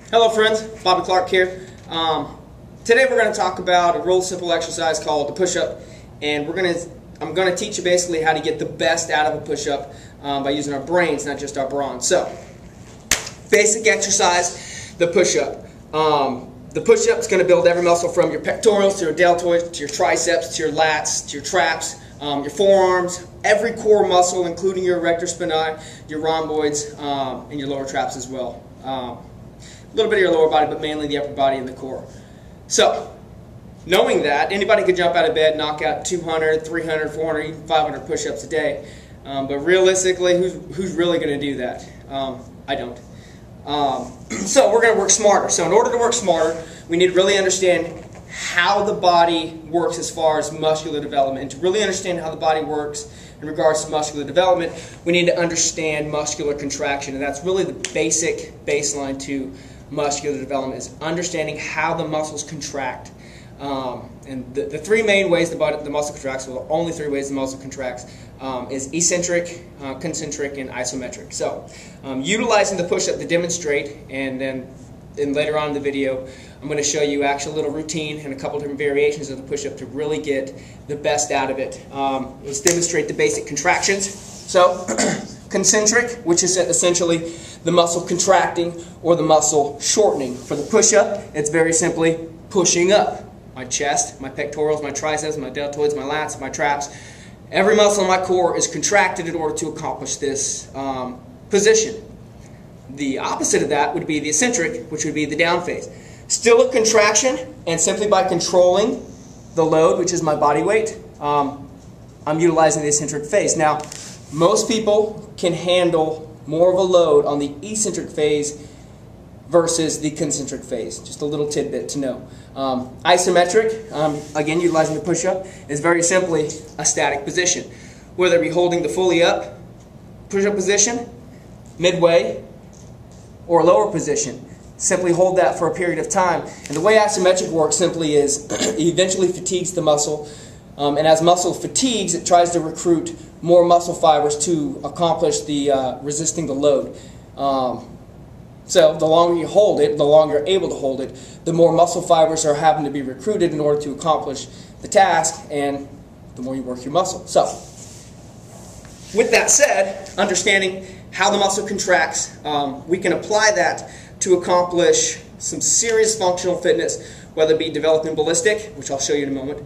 Hello friends, Bobby Clark here. Today we're going to talk about a real simple exercise called the push-up, and I'm going to teach you basically how to get the best out of a push-up by using our brains, not just our brawn. So, basic exercise, the push-up. The push-up is going to build every muscle from your pectorals to your deltoids to your triceps to your lats to your traps, your forearms, every core muscle including your erector spinae, your rhomboids, and your lower traps as well. A little bit of your lower body, but mainly the upper body and the core. So, knowing that, anybody could jump out of bed, knock out 200, 300, 400, even 500 push-ups a day. But realistically, who's really going to do that? I don't. So we're going to work smarter. So in order to work smarter, we need to really understand how the body works as far as muscular development. And to really understand how the body works in regards to muscular development, we need to understand muscular contraction. And that's really the basic baseline to muscular development, is understanding how the muscles contract. And the three main ways the muscle contracts, well, the only three ways the muscle contracts, is eccentric, concentric, and isometric. So, utilizing the push-up to demonstrate, and then later on in the video, I'm going to show you actual little routine and a couple different variations of the push-up to really get the best out of it. Let's demonstrate the basic contractions. So, concentric, which is essentially the muscle contracting or the muscle shortening. For the push-up, it's very simply pushing up. My chest, my pectorals, my triceps, my deltoids, my lats, my traps. Every muscle in my core is contracted in order to accomplish this position. The opposite of that would be the eccentric, which would be the down phase. Still a contraction, and simply by controlling the load, which is my body weight, I'm utilizing the eccentric phase. Now, most people can handle more of a load on the eccentric phase versus the concentric phase. Just a little tidbit to know. Isometric, again utilizing the push-up, is very simply a static position. Whether it be holding the fully up push-up position, midway, or lower position. Simply hold that for a period of time. And the way isometric works simply is it eventually fatigues the muscle, and as muscle fatigues, it tries to recruit more muscle fibers to accomplish the resisting the load. So the longer you hold it, the longer you're able to hold it, the more muscle fibers are having to be recruited in order to accomplish the task, and the more you work your muscle. So, with that said, understanding how the muscle contracts, we can apply that to accomplish some serious functional fitness, whether it be developing ballistic, which I'll show you in a moment,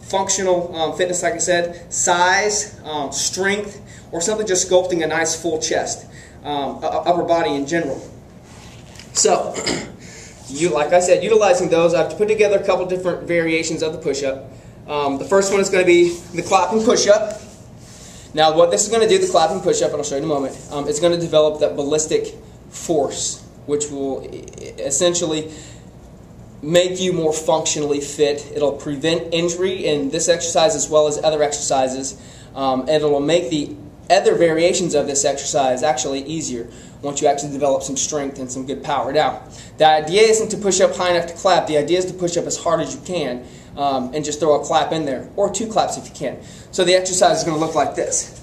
functional fitness, like I said, size, strength, or simply just sculpting a nice full chest. Upper body in general. So, like I said, utilizing those, I've put together a couple different variations of the push-up. The first one is going to be the clapping push-up. Now, what this is going to do, the clapping push-up, and I'll show you in a moment, it's going to develop that ballistic force, which will essentially make you more functionally fit. It'll prevent injury in this exercise as well as other exercises, and it'll make the other variations of this exercise actually easier once you actually develop some strength and some good power. Now, the idea isn't to push up high enough to clap. The idea is to push up as hard as you can and just throw a clap in there, or two claps if you can. So the exercise is going to look like this.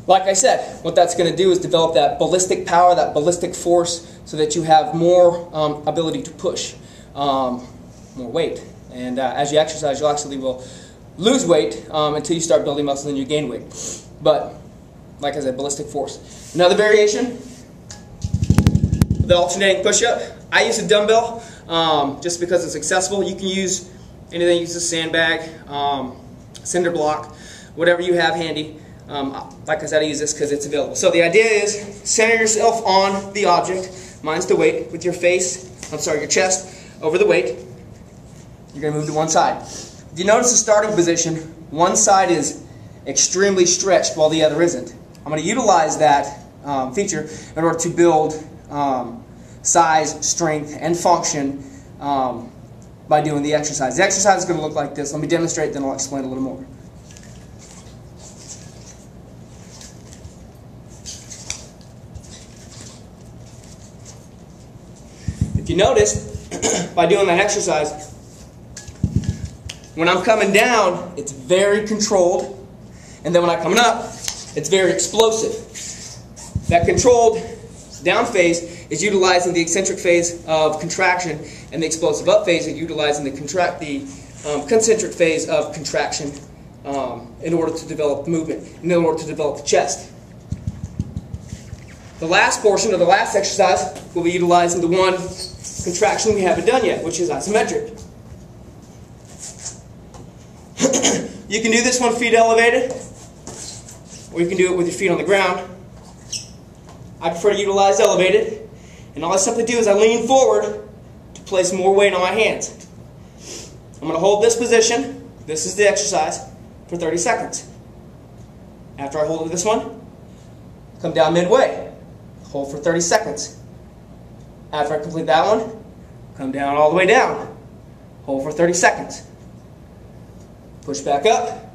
Like I said, what that's going to do is develop that ballistic power, that ballistic force, so that you have more ability to push. More weight, and as you exercise, you actually will lose weight until you start building muscle and you gain weight. But like I said, ballistic force. Another variation, the alternating push-up. I use a dumbbell just because it's accessible. You can use anything. Use a sandbag, cinder block, whatever you have handy. Like I said, I use this because it's available. So the idea is center yourself on the object. Mine's the weight with your your chest over the weight. You're going to move to one side. If you notice the starting position, one side is extremely stretched while the other isn't. I'm going to utilize that feature in order to build size, strength, and function by doing the exercise. The exercise is going to look like this. Let me demonstrate, then I'll explain a little more. If you notice, by doing that exercise, when I'm coming down, it's very controlled. And then when I'm coming up, it's very explosive. That controlled down phase is utilizing the eccentric phase of contraction, and the explosive up phase is utilizing the concentric phase of contraction in order to develop the movement, in order to develop the chest. The last portion of the last exercise will be utilizing the one contraction we haven't done yet, which is isometric. You can do this one feet elevated, or you can do it with your feet on the ground. I prefer to utilize elevated, and all I simply do is I lean forward to place more weight on my hands. I'm going to hold this position, this is the exercise, for 30 seconds. After I hold this one, come down midway, hold for 30 seconds. After I complete that one, come down all the way down, hold for 30 seconds. Push back up.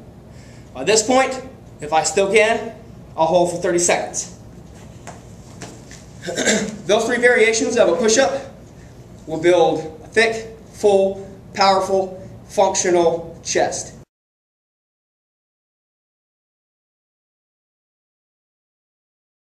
By this point, if I still can, I'll hold for 30 seconds. Those three variations of a push-up will build a thick, full, powerful, functional chest.